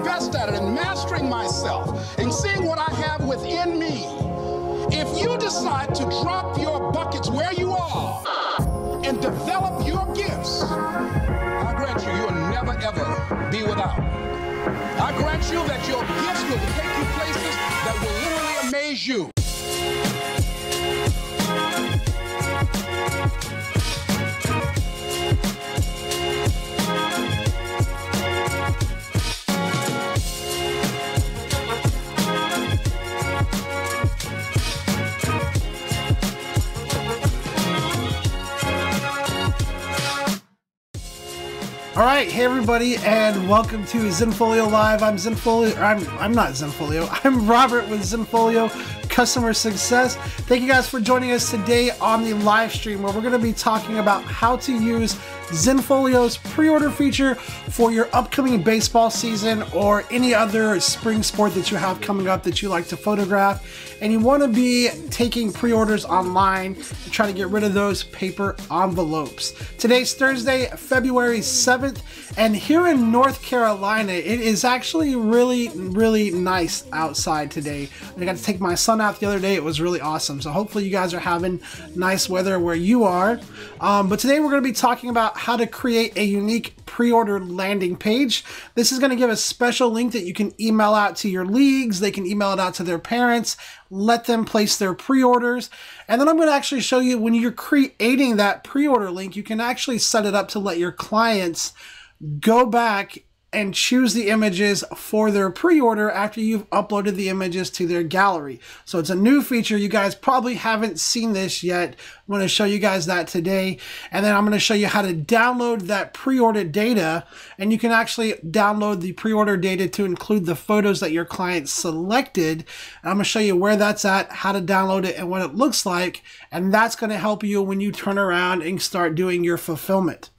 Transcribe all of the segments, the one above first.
best at it and mastering myself and seeing what I have within me, if you decide to drop your buckets where you are and develop your gifts, I grant you, you'll never ever be without. I grant you that your gifts will take you places that will literally amaze you. All right, hey everybody, and welcome to Zenfolio Live. I'm Zenfolio. I'm not Zenfolio. I'm Robert with Zenfolio Customer Success. Thank you guys for joining us today on the live stream, where we're going to be talking about how to use Zenfolio's pre-order feature for your upcoming baseball season or any other spring sport that you have coming up that you like to photograph, and you want to be taking pre-orders online to try to get rid of those paper envelopes. Today's Thursday, February 7th, and here in North Carolina, it is actually really nice outside today. I got to take my son out the other day. It was really awesome. So hopefully you guys are having nice weather where you are. But today we're going to be talking about how to create a unique pre-order landing page. This is going to give a special link that you can email out to your leagues. They can email it out to their parents, let them place their pre-orders. And then I'm going to actually show you, when you're creating that pre-order link, you can actually set it up to let your clients go back and choose the images for their pre-order after you've uploaded the images to their gallery. So it's a new feature. You guys probably haven't seen this yet. I'm going to show you guys that today. And then I'm going to show you how to download that pre-order data. And you can actually download the pre-order data to include the photos that your client selected. And I'm going to show you where that's at, how to download it, and what it looks like. And that's going to help you when you turn around and start doing your fulfillment.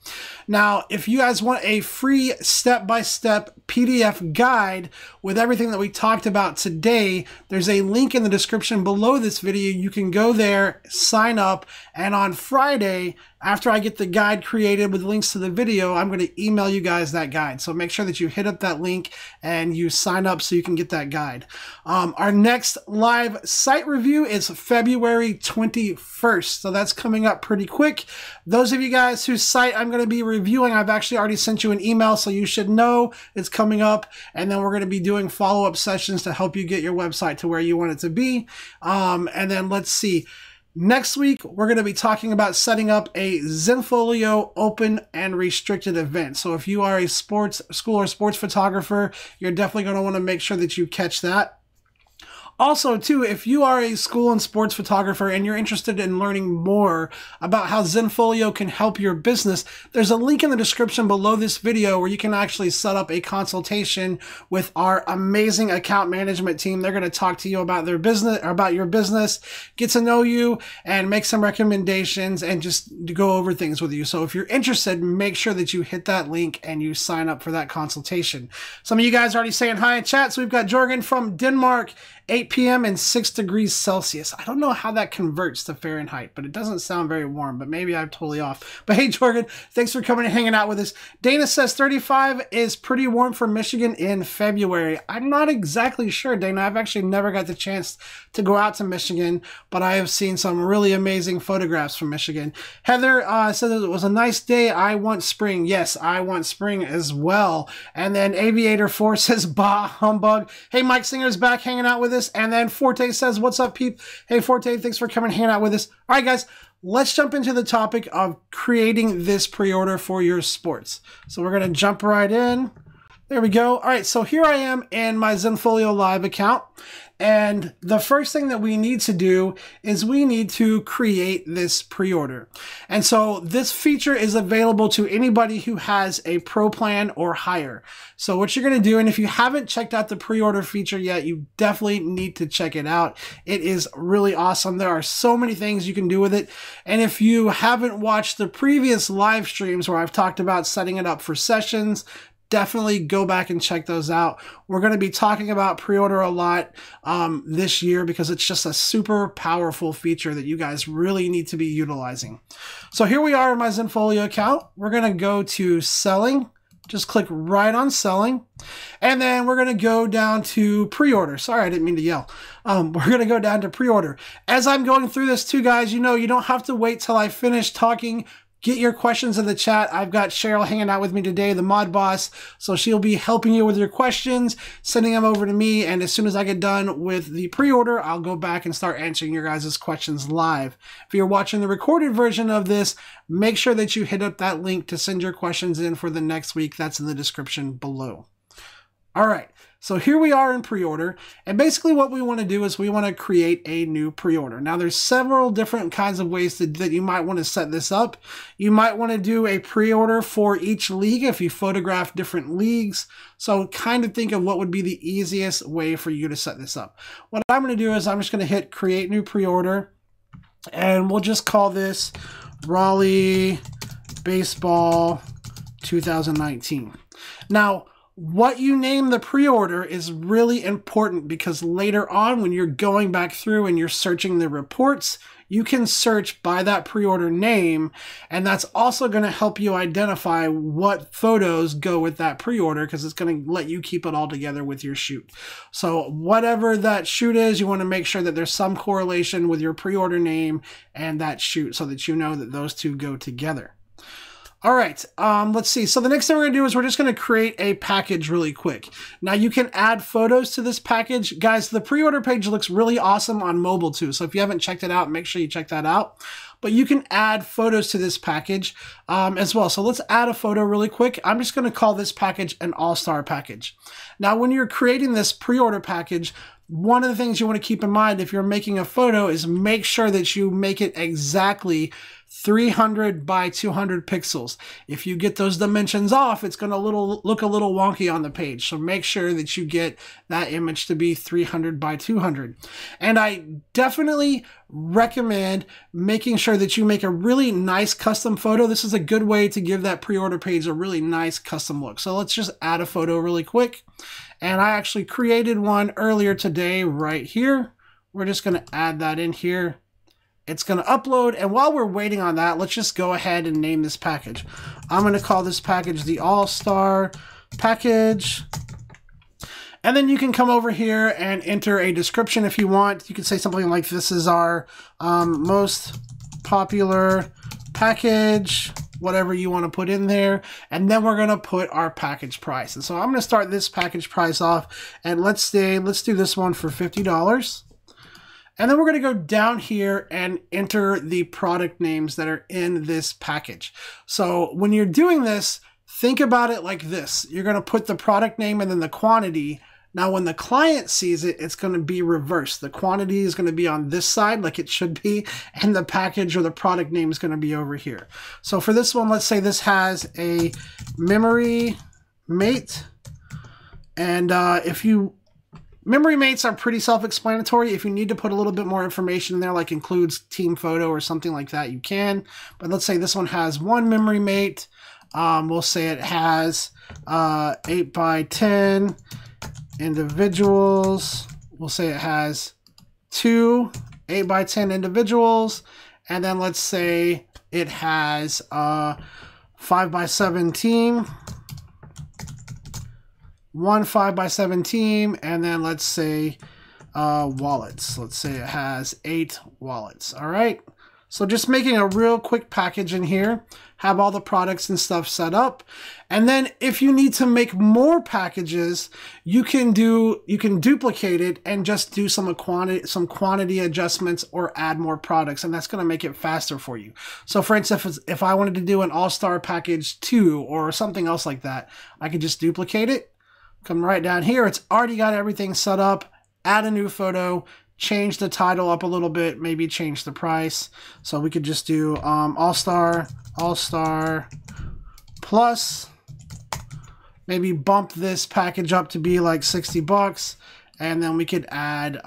Now, if you guys want a free step-by-step PDF guide with everything that we talked about today, there's a link in the description below this video. You can go there, sign up, and on Friday, after I get the guide created with links to the video, I'm going to email you guys that guide. So make sure that you hit up that link and you sign up so you can get that guide. Our next live site review is February 21st. So that's coming up pretty quick. Those of you guys whose site I'm going to be reviewing, I've actually already sent you an email, so you should know it's coming up. And then we're going to be doing follow-up sessions to help you get your website to where you want it to be. And then let's see. Next week, we're going to be talking about setting up a Zenfolio open and restricted event. So if you are a sports school or sports photographer, you're definitely going to want to make sure that you catch that. Also, too, if you are a school and sports photographer and you're interested in learning more about how Zenfolio can help your business, there's a link in the description below this video where you can actually set up a consultation with our amazing account management team. They're going to talk to you about their business, or about your business, get to know you, and make some recommendations and just go over things with you. So if you're interested, make sure that you hit that link and you sign up for that consultation. Some of you guys are already saying hi in chat. So we've got Jorgen from Denmark, 8 p.m. and 6 degrees Celsius. I don't know how that converts to Fahrenheit, but it doesn't sound very warm, but maybe I'm totally off. But hey, Jorgen, thanks for coming and hanging out with us. Dana says 35 is pretty warm for Michigan in February. I'm not exactly sure, Dana. I've actually never got the chance to go out to Michigan, but I have seen some really amazing photographs from Michigan. Heather said it was a nice day. I want spring. Yes, I want spring as well. And then Aviator 4 says, bah, humbug. Hey, Mike Singer's back hanging out with us. And then Forte says, what's up, peep? Hey, Forte, thanks for coming and hanging out with us. All right, guys, let's jump into the topic of creating this pre-order for your sports. So we're going to jump right in. There we go. All right, so here I am in my Zenfolio Live account. And the first thing that we need to do is we need to create this pre-order. And so this feature is available to anybody who has a pro plan or higher. So what you're going to do, and if you haven't checked out the pre-order feature yet, you definitely need to check it out. It is really awesome. There are so many things you can do with it. And if you haven't watched the previous live streams where I've talked about setting it up for sessions, definitely go back and check those out. We're going to be talking about pre-order a lot this year because it's just a super powerful feature that you guys really need to be utilizing. So here we are in my Zenfolio account. We're going to go to selling, Just click right on selling. And then we're going to go down to pre-order. Sorry, I didn't mean to yell. We're going to go down to pre-order. As I'm going through this too, guys, you know, you don't have to wait till I finish talking. Get your questions in the chat. I've got Cheryl hanging out with me today, the mod boss. So she'll be helping you with your questions, sending them over to me. And as soon as I get done with the pre-order, I'll go back and start answering your guys' questions live. If you're watching the recorded version of this, make sure that you hit up that link to send your questions in for the next week. That's in the description below. All right. So here we are in pre-order, and basically what we want to do is we want to create a new pre-order. Now there's several different kinds of ways that you might want to set this up. You might want to do a pre-order for each league if you photograph different leagues. So kind of think of what would be the easiest way for you to set this up. What I'm going to do is I'm just going to hit create new pre-order, and we'll just call this Raleigh Baseball 2019. Now, what you name the pre-order is really important because later on when you're going back through and you're searching the reports, you can search by that pre-order name, and that's also going to help you identify what photos go with that pre-order because it's going to let you keep it all together with your shoot. So whatever that shoot is, you want to make sure that there's some correlation with your pre-order name and that shoot so that you know that those two go together. All right, let's see. So the next thing we're going to do is we're just going to create a package really quick. Now you can add photos to this package. Guys, the pre-order page looks really awesome on mobile too. So if you haven't checked it out, make sure you check that out. But you can add photos to this package as well. So let's add a photo really quick. I'm just going to call this package an all-star package. Now when you're creating this pre-order package, one of the things you want to keep in mind if you're making a photo is make sure that you make it exactly 300 by 200 pixels. If you get those dimensions off, it's going to look a little wonky on the page. So make sure that you get that image to be 300 by 200. And I definitely recommend making sure that you make a really nice custom photo. This is a good way to give that pre-order page a really nice custom look. So let's just add a photo really quick. And I actually created one earlier today right here. We're just going to add that in here. It's going to upload, and while we're waiting on that, let's just go ahead and name this package. I'm going to call this package the All-Star Package. And then you can come over here and enter a description if you want. You can say something like, this is our most popular package, whatever you want to put in there. And then we're going to put our package price. And so I'm going to start this package price off, and let's do this one for $50. And then we're going to go down here and enter the product names that are in this package. So when you're doing this, think about it like this. You're going to put the product name and then the quantity. Now, when the client sees it, it's going to be reversed. The quantity is going to be on this side like it should be, and the package or the product name is going to be over here. So for this one, let's say this has a memory mate. And memory mates are pretty self-explanatory. If you need to put a little bit more information in there, like includes team photo or something like that, you can. But let's say this one has one memory mate. We'll say it has 8 by 10 individuals. We'll say it has 2 8 by 10 individuals. And then let's say it has 5 by 7 team. 1 5 by 7 team, and then let's say wallets. Let's say it has 8 wallets. All right. So just making a real quick package in here, have all the products and stuff set up. And then if you need to make more packages, you can duplicate it and just do some quantity adjustments or add more products, and that's going to make it faster for you. So for instance, if I wanted to do an all-star package 2 or something else like that, I could just duplicate it. Come right down here. It's already got everything set up. Add a new photo. Change the title up a little bit. Maybe change the price. So we could just do All-Star Plus. Maybe bump this package up to be like $60. And then we could add,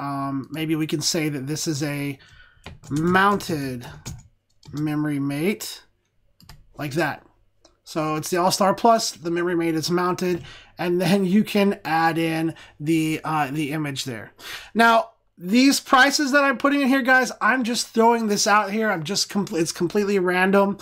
maybe we can say that this is a mounted memory mate. Like that. So it's the All-Star Plus, the memory mate is mounted, and then you can add in the image there. Now, these prices that I'm putting in here, guys, I'm just throwing this out here. It's completely random.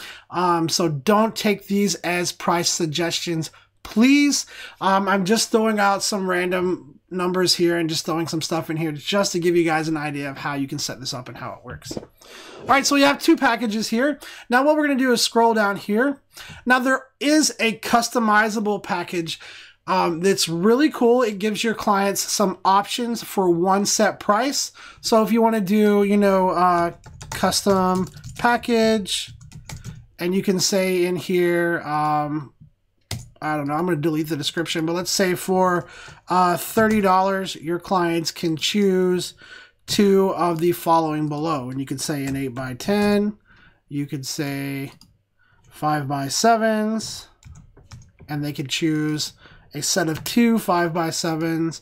So don't take these as price suggestions. please. I'm just throwing out some random numbers here and just throwing some stuff in here just to give you guys an idea of how you can set this up and how it works. All right, so we have 2 packages here. Now what we're going to do is scroll down here. Now there is a customizable package that's really cool. It gives your clients some options for one set price. So if you want to do, you know, custom package, and you can say in here, I don't know, I'm going to delete the description, but let's say for $30, your clients can choose 2 of the following below. And you could say an 8x10, you could say 5x7s, and they could choose a set of 2 5x7s,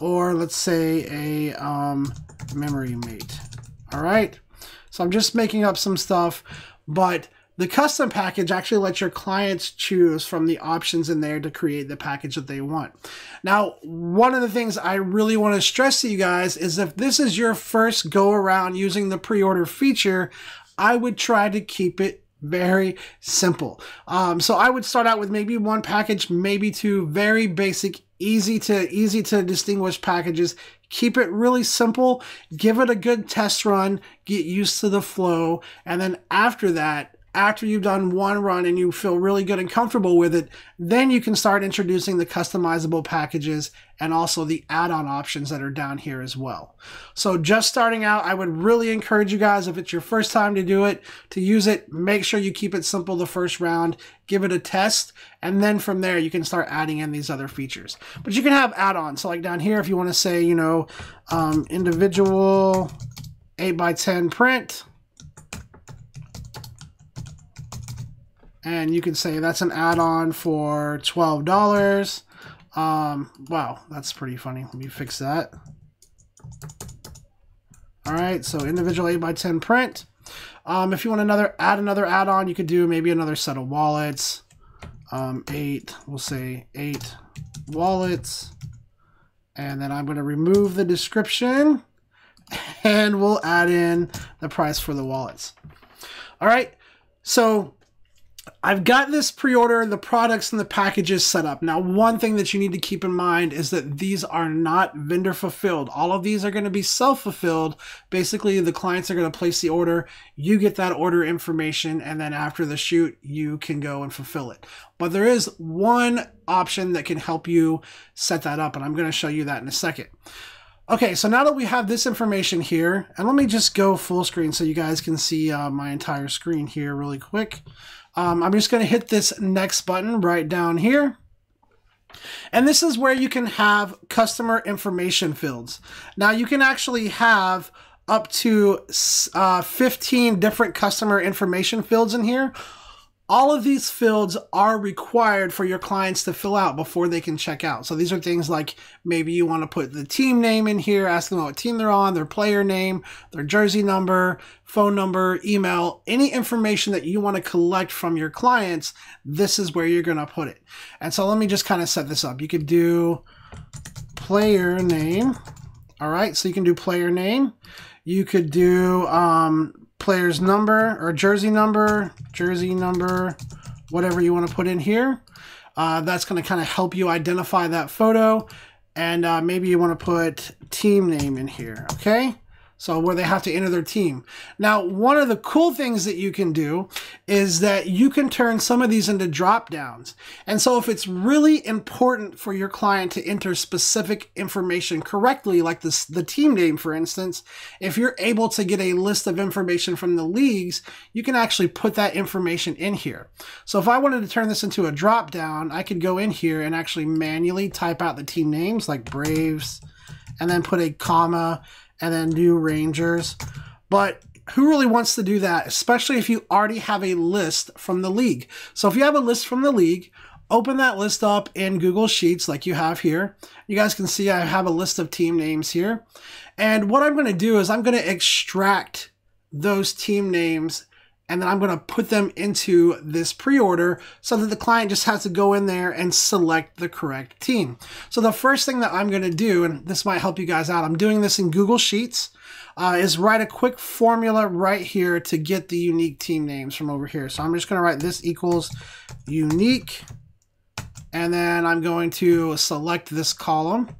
or let's say a memory mate. All right, so I'm just making up some stuff, but the custom package actually lets your clients choose from the options in there to create the package that they want. Now, one of the things I really want to stress to you guys is if this is your first go around using the pre-order feature, I would try to keep it very simple. So I would start out with maybe 1 package, maybe 2 very basic, easy to distinguish packages. Keep it really simple. Give it a good test run. Get used to the flow. And then after that, after you've done 1 run and you feel really good and comfortable with it, then you can start introducing the customizable packages and also the add-on options that are down here as well. So just starting out, I would really encourage you guys, if it's your first time to do it, to use it, make sure you keep it simple the first round, give it a test, and then from there you can start adding in these other features. But you can have add-ons. So like down here, if you want to say, you know, individual 8x10 print, and you can say that's an add-on for $12. Wow, that's pretty funny. Let me fix that. All right, so individual 8x10 print. If you want add another add-on, you could do maybe another set of wallets. 8, we'll say 8 wallets. And then I'm going to remove the description, and we'll add in the price for the wallets. All right, so I've got this pre-order, the products and the packages set up. Now, one thing that you need to keep in mind is that these are not vendor fulfilled. All of these are going to be self-fulfilled. Basically, the clients are going to place the order. You get that order information, and then after the shoot, you can go and fulfill it. But there is one option that can help you set that up, and I'm going to show you that in a second. Okay, so now that we have this information here, and let me just go full screen so you guys can see my entire screen here really quick. I'm just going to hit this next button right down here. And this is where you can have customer information fields. Now you can actually have up to 15 different customer information fields in here. All of these fields are required for your clients to fill out before they can check out. So these are things like maybe you want to put the team name in here, ask them what team they're on, their player name, their jersey number, phone number, email, any information that you want to collect from your clients, this is where you're going to put it. And so let me just kind of set this up. You could do player name. All right, so you can do player name. You could do player's number or jersey number, whatever you want to put in here. That's going to kind of help you identify that photo. And maybe you want to put team name in here, okay? So where they have to enter their team. Now, one of the cool things that you can do is that you can turn some of these into drop downs. And so if it's really important for your client to enter specific information correctly, like the team name, for instance, if you're able to get a list of information from the leagues, you can actually put that information in here. So if I wanted to turn this into a drop down, I could go in here and actually manually type out the team names like Braves, and then put a comma, and then do Rangers. But who really wants to do that, especially if you already have a list from the league? So if you have a list from the league, open that list up in Google Sheets like you have here. You guys can see I have a list of team names here. And what I'm going to do is I'm going to extract those team names, and then I'm going to put them into this pre-order so that the client just has to go in there and select the correct team. So the first thing that I'm going to do, and this might help you guys out, I'm doing this in Google Sheets, is write a quick formula right here to get the unique team names from over here. So I'm just going to write this equals unique And then I'm going to select this column.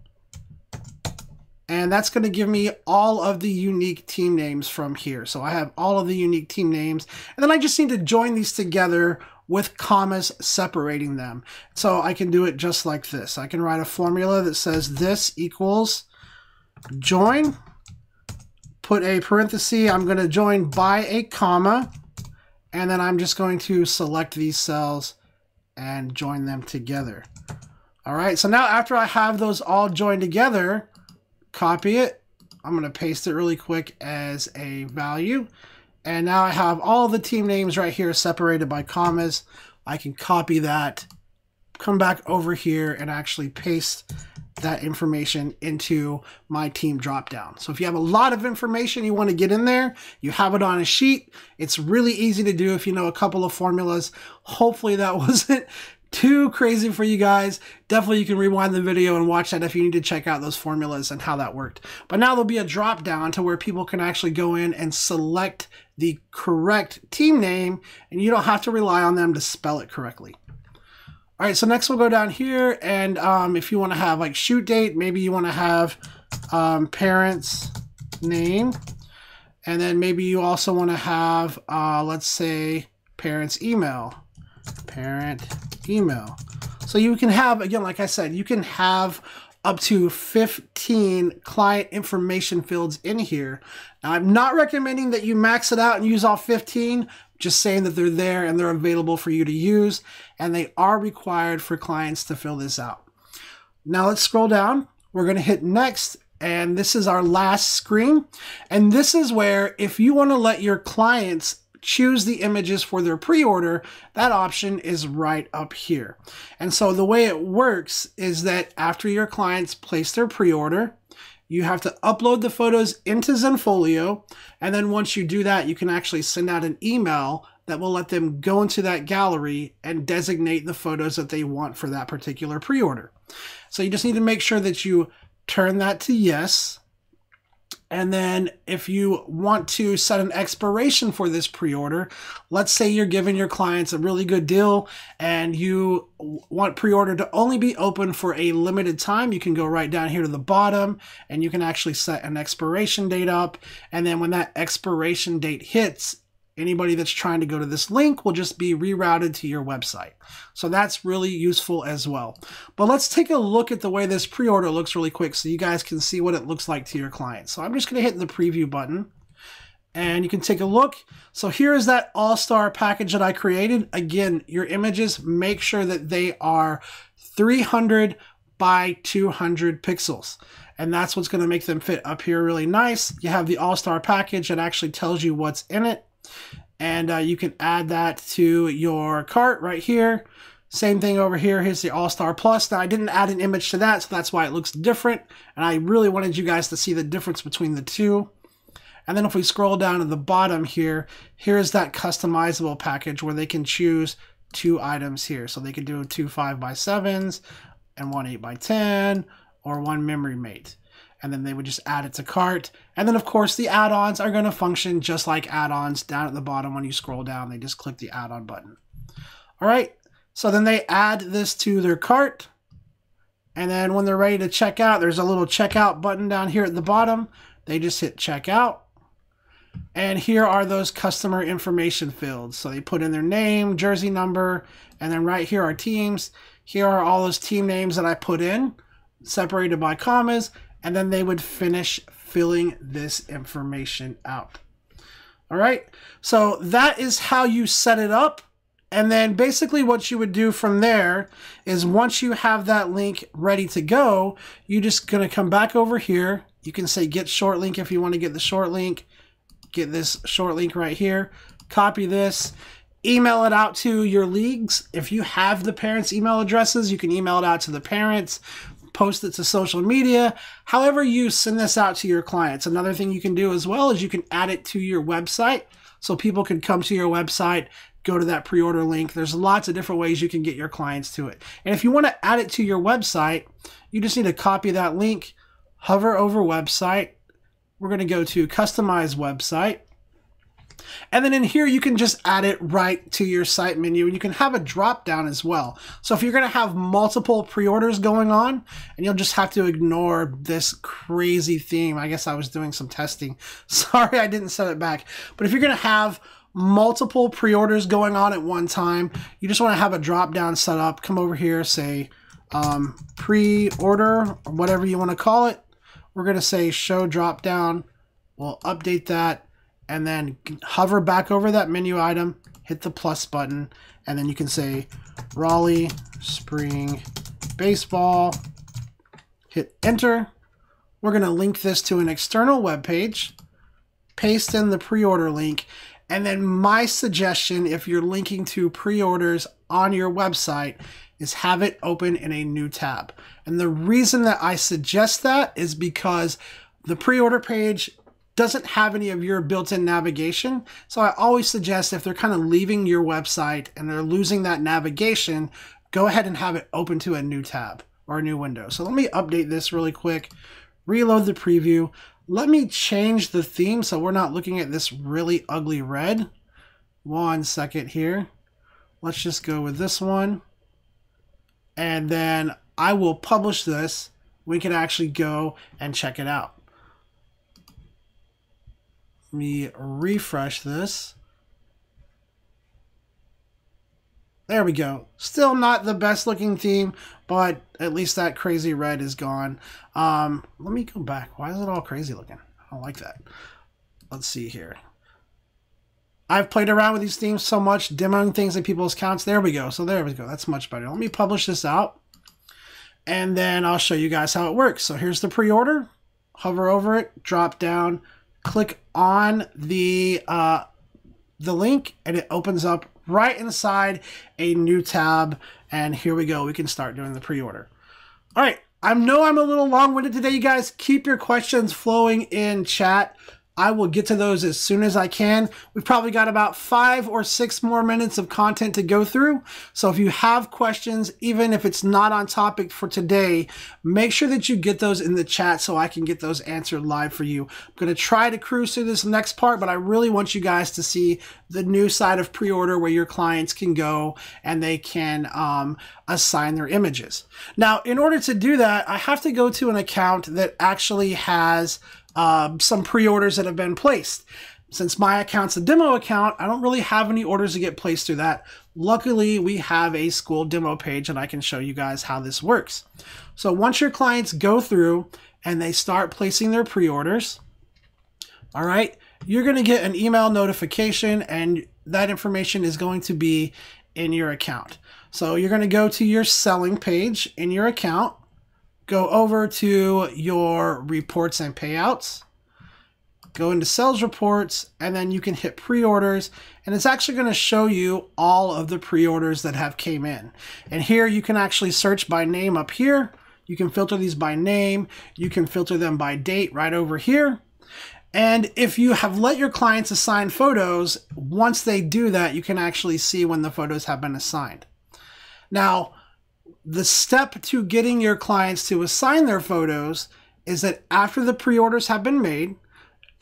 And that's going to give me all of the unique team names from here. So I have all of the unique team names. And then I just need to join these together with commas separating them. So I can do it just like this. I can write a formula that says this equals join, put a parenthesis, I'm going to join by a comma, and then I'm just going to select these cells and join them together. All right, so now after I have those all joined together, copy it. I'm going to paste it really quick as a value. And now I have all the team names right here separated by commas. I can copy that, come back over here and actually paste that information into my team dropdown. So if you have a lot of information you want to get in there, you have it on a sheet. It's really easy to do if you know a couple of formulas. Hopefully that wasn't too crazy for you guys. Definitely you can rewind the video and watch that if you need to check out those formulas and how that worked. But now there'll be a drop down to where people can actually go in and select the correct team name, and you don't have to rely on them to spell it correctly. All right, so next we'll go down here, and if you want to have like shoot date, maybe you want to have parents name, and then maybe you also want to have let's say parents email, parent email. So you can have, again, like I said, you can have up to 15 client information fields in here. Now, I'm not recommending that you max it out and use all 15, just saying that they're there and they're available for you to use, and they are required for clients to fill this out. Now let's scroll down. We're going to hit next, and this is our last screen. And this is where if you want to let your clients choose the images for their pre-order, that option is right up here. And so the way it works is that after your clients place their pre-order, you have to upload the photos into Zenfolio, and then once you do that, you can actually send out an email that will let them go into that gallery and designate the photos that they want for that particular pre-order. So you just need to make sure that you turn that to yes. And then if you want to set an expiration for this pre-order, let's say you're giving your clients a really good deal and you want pre-order to only be open for a limited time, you can go right down here to the bottom and you can actually set an expiration date up. And then when that expiration date hits, anybody that's trying to go to this link will just be rerouted to your website. So that's really useful as well. But let's take a look at the way this pre-order looks really quick so you guys can see what it looks like to your clients. So I'm just going to hit the preview button and you can take a look. So here is that all-star package that I created. Again, your images, make sure that they are 300 by 200 pixels. And that's what's going to make them fit up here really nice. You have the all-star package that actually tells you what's in it. And you can add that to your cart right here. Same thing over here. Here's the All-Star Plus. Now, I didn't add an image to that, so that's why it looks different. And I really wanted you guys to see the difference between the two. And then if we scroll down to the bottom here, here's that customizable package where they can choose 2 items here. So they can do 2 5x7s and 1 8x10 or 1 memory mate. And then they would just add it to cart. And then of course the add-ons are going to function just like add-ons down at the bottom. When you scroll down, they just click the add-on button. All right, so then they add this to their cart. And then when they're ready to check out, there's a little checkout button down here at the bottom. They just hit checkout. And here are those customer information fields. So they put in their name, jersey number, and then right here are teams. Here are all those team names that I put in, separated by commas. And then they would finish filling this information out. All right, so that is how you set it up. And then basically what you would do from there is once you have that link ready to go, you're just going to come back over here. You can say get short link if you want to get the short link. Get this short link right here. Copy this. Email it out to your leagues. If you have the parents' email addresses, you can email it out to the parents. Post it to social media, however you send this out to your clients. Another thing you can do as well is you can add it to your website so people can come to your website, go to that pre-order link. There's lots of different ways you can get your clients to it. And if you want to add it to your website, you just need to copy that link, hover over website. We're going to go to customize website. And then in here, you can just add it right to your site menu, and you can have a drop down as well. So if you're going to have multiple pre-orders going on, and you'll just have to ignore this crazy theme. I guess I was doing some testing. Sorry, I didn't set it back. But if you're going to have multiple pre-orders going on at one time, you just want to have a drop down set up. Come over here, say pre-order, or whatever you want to call it. We're going to say show drop down. We'll update that. And then hover back over that menu item, hit the plus button, and then you can say Raleigh Spring Baseball, hit enter. We're going to link this to an external web page, paste in the pre-order link, and then my suggestion, if you're linking to pre-orders on your website, is have it open in a new tab. And the reason that I suggest that is because the pre-order page doesn't have any of your built-in navigation. So I always suggest if they're kind of leaving your website and they're losing that navigation, go ahead and have it open to a new tab or a new window. So let me update this really quick, reload the preview. Let me change the theme so we're not looking at this really ugly red. 1 second here. Let's just go with this one. And then I will publish this. We can actually go and check it out. Let me refresh this. There we go. Still not the best looking theme, but at least that crazy red is gone. Let me go back. Why is it all crazy looking? I don't like that. Let's see here. I've played around with these themes so much, demoing things in people's accounts. There we go. So there we go. That's much better. Let me publish this out, and then I'll show you guys how it works. So here's the pre-order. Hover over it, drop down, click on the link, and it opens up right inside a new tab. And here we go. We can start doing the pre-order. All right. I know I'm a little long-winded today, you guys. Keep your questions flowing in chat. I will get to those as soon as I can. We've probably got about 5 or 6 more minutes of content to go through. So if you have questions, even if it's not on topic for today, make sure that you get those in the chat so I can get those answered live for you. I'm going to try to cruise through this next part, but I really want you guys to see the new side of pre-order where your clients can go and they can assign their images. Now, in order to do that, I have to go to an account that actually has some pre-orders that have been placed. Since my account's a demo account, I don't really have any orders to get placed through that. Luckily, we have a school demo page and I can show you guys how this works. So once your clients go through and they start placing their pre-orders, all right, you're going to get an email notification and that information is going to be in your account. So you're going to go to your selling page in your account. Go over to your reports and payouts, go into sales reports, and then you can hit pre-orders, and it's actually going to show you all of the pre-orders that have came in. And here you can actually search by name up here. You can filter these by name. You can filter them by date right over here. And if you have let your clients assign photos, once they do that, you can actually see when the photos have been assigned. Now, the step to getting your clients to assign their photos is that after the pre-orders have been made,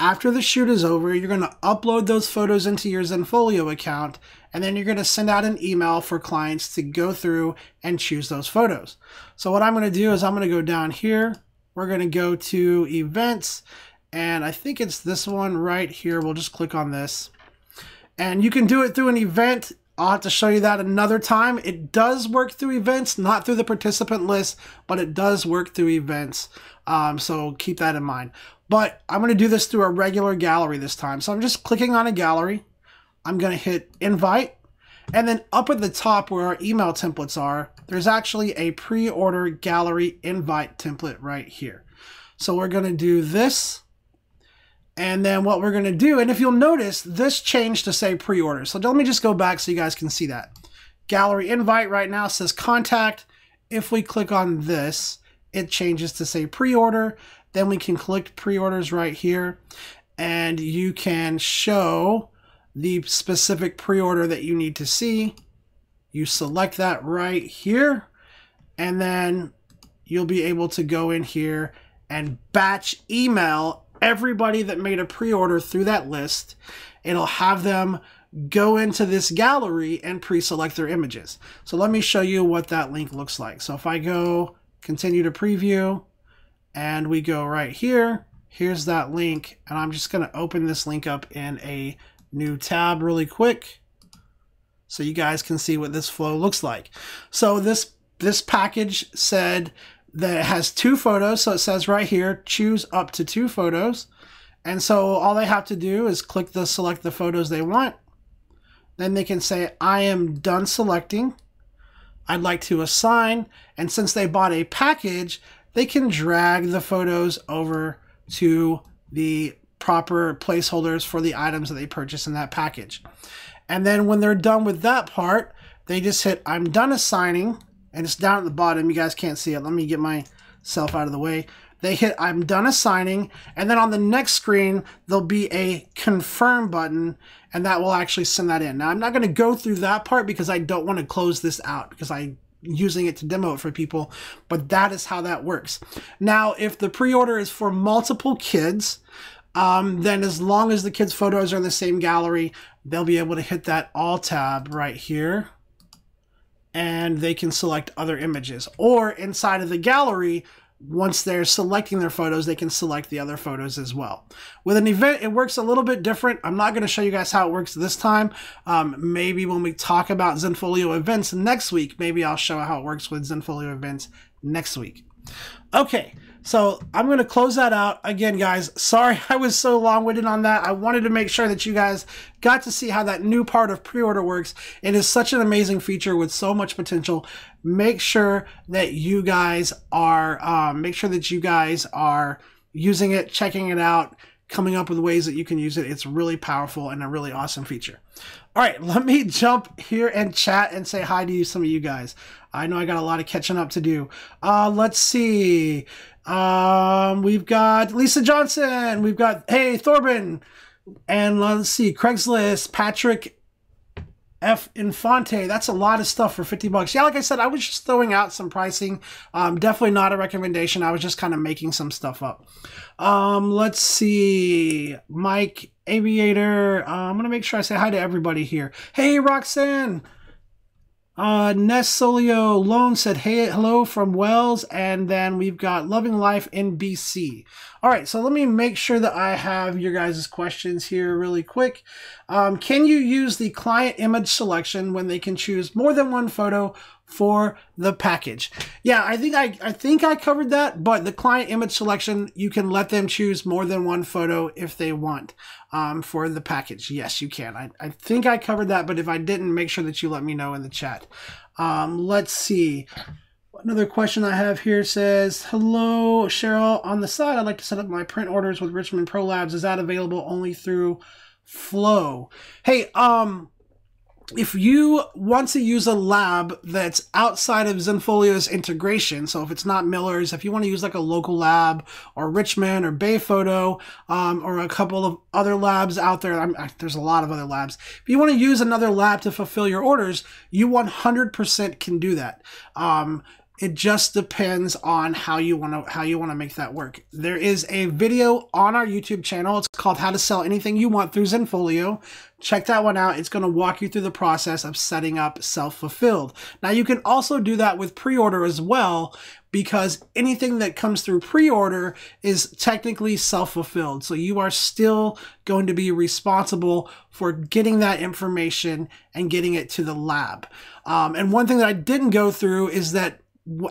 after the shoot is over, you're going to upload those photos into your Zenfolio account, and then you're going to send out an email for clients to go through and choose those photos. So what I'm going to do is I'm going to go down here. We're going to go to events, and I think it's this one right here. We'll just click on this. And you can do it through an event. I'll have to show you that another time. It does work through events, not through the participant list, but it does work through events. So keep that in mind. But I'm going to do this through a regular gallery this time. So I'm just clicking on a gallery. I'm going to hit invite. And then up at the top where our email templates are, there's actually a pre-order gallery invite template right here. So we're going to do this. And then what we're going to do, and if you'll notice, this changed to say pre-order. So let me just go back so you guys can see that. Gallery invite right now says contact. If we click on this, it changes to say pre-order. Then we can click pre-orders right here. And you can show the specific pre-order that you need to see. You select that right here. And then you'll be able to go in here and batch email everybody that made a pre-order through that list. it'll have them go into this gallery and pre-select their images. So let me show you what that link looks like. So if I go continue to preview and we go right here, here's that link, and I'm just going to open this link up in a new tab really quick so you guys can see what this flow looks like. So this package said that it has 2 photos, so it says right here, choose up to 2 photos. And so all they have to do is click the select the photos they want. Then they can say, I am done selecting. I'd like to assign. And since they bought a package, they can drag the photos over to the proper placeholders for the items that they purchase in that package. And then when they're done with that part, they just hit I'm done assigning. And it's down at the bottom. You guys can't see it. Let me get myself out of the way. They hit I'm done assigning, and then on the next screen there'll be a confirm button, and that will actually send that in. Now I'm not going to go through that part because I don't want to close this out because I'm using it to demo it for people, but that is how that works. Now if the pre-order is for multiple kids, then as long as the kids' photos are in the same gallery, they'll be able to hit that all tab right here, and they can select other images. Or inside of the gallery, once they're selecting their photos, they can select the other photos as well. With an event, it works a little bit different. I'm not going to show you guys how it works this time. Maybe when we talk about Zenfolio events next week, maybe I'll show how it works with Zenfolio events next week. Okay, so I'm going to close that out. Again, guys, sorry I was so long-winded on that. I wanted to make sure that you guys got to see how that new part of pre-order works. It is such an amazing feature with so much potential. Make sure that you guys are using it, checking it out, coming up with ways that you can use it. It's really powerful and a really awesome feature. All right, let me jump here and chat and say hi to some of you guys. I know I got a lot of catching up to do. Let's see. We've got Lisa Johnson. We've got, hey, Thorben. And let's see, Craigslist, Patrick F. Infante. That's a lot of stuff for 50 bucks. Yeah, like I said, I was just throwing out some pricing. Definitely not a recommendation. I was just kind of making some stuff up. Let's see. Mike Aviator. I'm going to make sure I say hi to everybody here. Hey, Roxanne. Nesolio Lone said, hey, hello from Wells. And then we've got Loving Life in BC. All right, so let me make sure that I have your guys' questions here really quick. Can you use the client image selection when they can choose more than one photo for the package? Yeah, I think I covered that, but the client image selection, you can let them choose more than one photo if they want for the package. Yes, you can. I think I covered that, but if I didn't, make sure that you let me know in the chat. Let's see. Another question I have here says, hello, Cheryl. On the side, I'd like to set up my print orders with Richmond Pro Labs. Is that available only through Flow? Hey, if you want to use a lab that's outside of Zenfolio's integration, so if it's not Miller's, if you want to use like a local lab or Richmond or Bay Photo or a couple of other labs out there, there's a lot of other labs. If you want to use another lab to fulfill your orders, you 100% can do that. It just depends on how you want to make that work. There is a video on our YouTube channel. It's called How to Sell Anything You Want Through Zenfolio. Check that one out. It's going to walk you through the process of setting up self-fulfilled. Now you can also do that with pre-order as well, because anything that comes through pre-order is technically self-fulfilled. So you are still going to be responsible for getting that information and getting it to the lab. And one thing that I didn't go through is that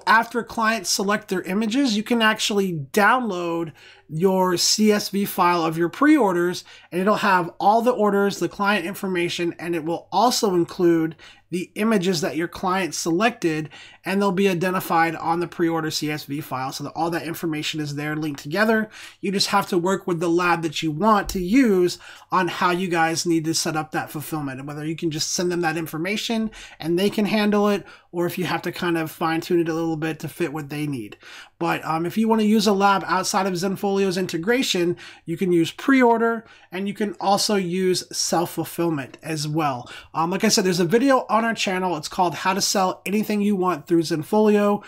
after clients select their images, you can actually download your CSV file of your pre-orders, and it'll have all the orders, the client information, and it will also include the images that your client selected, and they'll be identified on the pre-order CSV file so that all that information is there linked together. You just have to work with the lab that you want to use on how you guys need to set up that fulfillment, and whether you can just send them that information and they can handle it, or if you have to kind of fine tune it a little bit to fit what they need. But if you want to use a lab outside of Zenfolio's integration, you can use pre-order, and you can also use self-fulfillment as well. Like I said, there's a video on our channel. It's called How to Sell Anything You Want Through Zenfolio.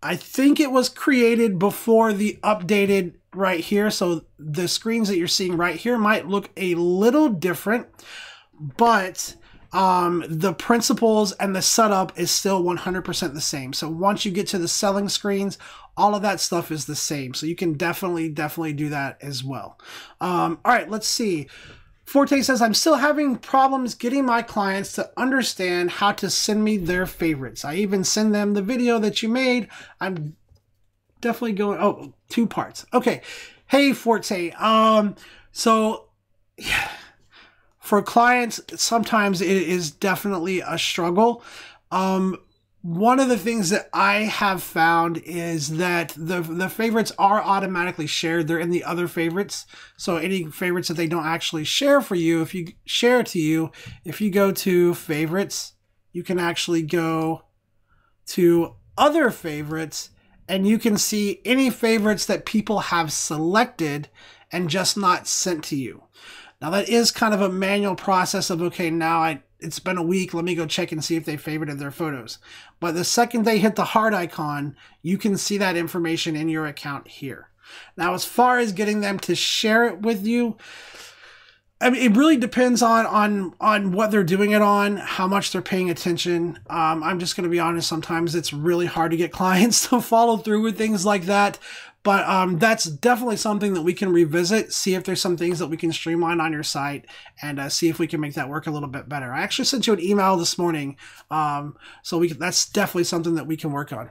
I think it was created before the updated right here. So the screens that you're seeing right here might look a little different, but the principles and the setup is still 100% the same. So once you get to the selling screens, all of that stuff is the same. So you can definitely do that as well. All right, let's see. Forte says, I'm still having problems getting my clients to understand how to send me their favorites. I even send them the video that you made. I'm definitely going, oh, 2 parts. Okay. Hey, Forte. So yeah, for clients, sometimes it is definitely a struggle. One of the things that I have found is that the favorites are automatically shared. They're in the other favorites. So any favorites that they don't actually share for you, if you share it to you, if you go to favorites, you can actually go to other favorites and you can see any favorites that people have selected and just not sent to you. Now that is kind of a manual process of, okay, now it's been a week, let me go check and see if they favorited their photos. But the second they hit the heart icon, you can see that information in your account here. Now, as far as getting them to share it with you, I mean, it really depends on what they're doing it on, how much they're paying attention. I'm just going to be honest, sometimes it's really hard to get clients to follow through with things like that. But that's definitely something that we can revisit, see if there's some things that we can streamline on your site, and see if we can make that work a little bit better. I actually sent you an email this morning, so that's definitely something that we can work on.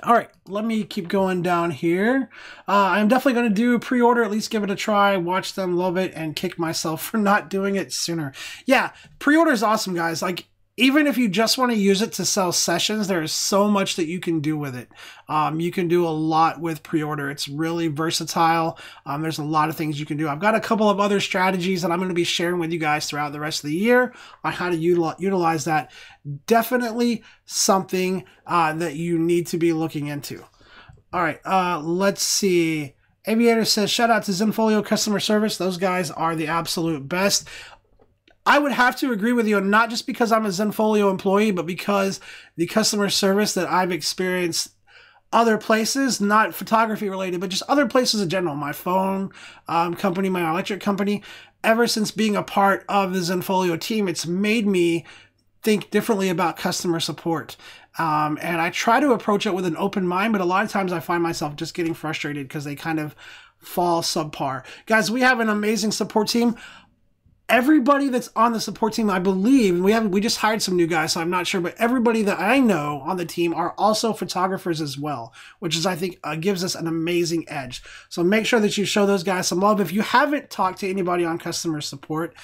All right, let me keep going down here. I'm definitely going to do pre-order, at least give it a try, watch them, love it, and kick myself for not doing it sooner. Yeah, pre-order is awesome, guys. Like, even if you just want to use it to sell sessions, there is so much that you can do with it. You can do a lot with pre-order. It's really versatile. There's a lot of things you can do. I've got a couple of other strategies that I'm going to be sharing with you guys throughout the rest of the year on how to utilize that. Definitely something that you need to be looking into. All right, let's see. Aviator says, shout out to Zenfolio customer service. Those guys are the absolute best. I would have to agree with you, and not just because I'm a Zenfolio employee, but because the customer service that I've experienced other places, not photography related, but just other places in general, my phone company, my electric company, ever since being a part of the Zenfolio team, it's made me think differently about customer support. And I try to approach it with an open mind, but a lot of times I find myself just getting frustrated because they kind of fall subpar. Guys, we have an amazing support team. Everybody that's on the support team, I believe, we just hired some new guys, so I'm not sure, but everybody that I know on the team are also photographers as well, which is, I think, gives us an amazing edge. So make sure that you show those guys some love. If you haven't talked to anybody on customer support,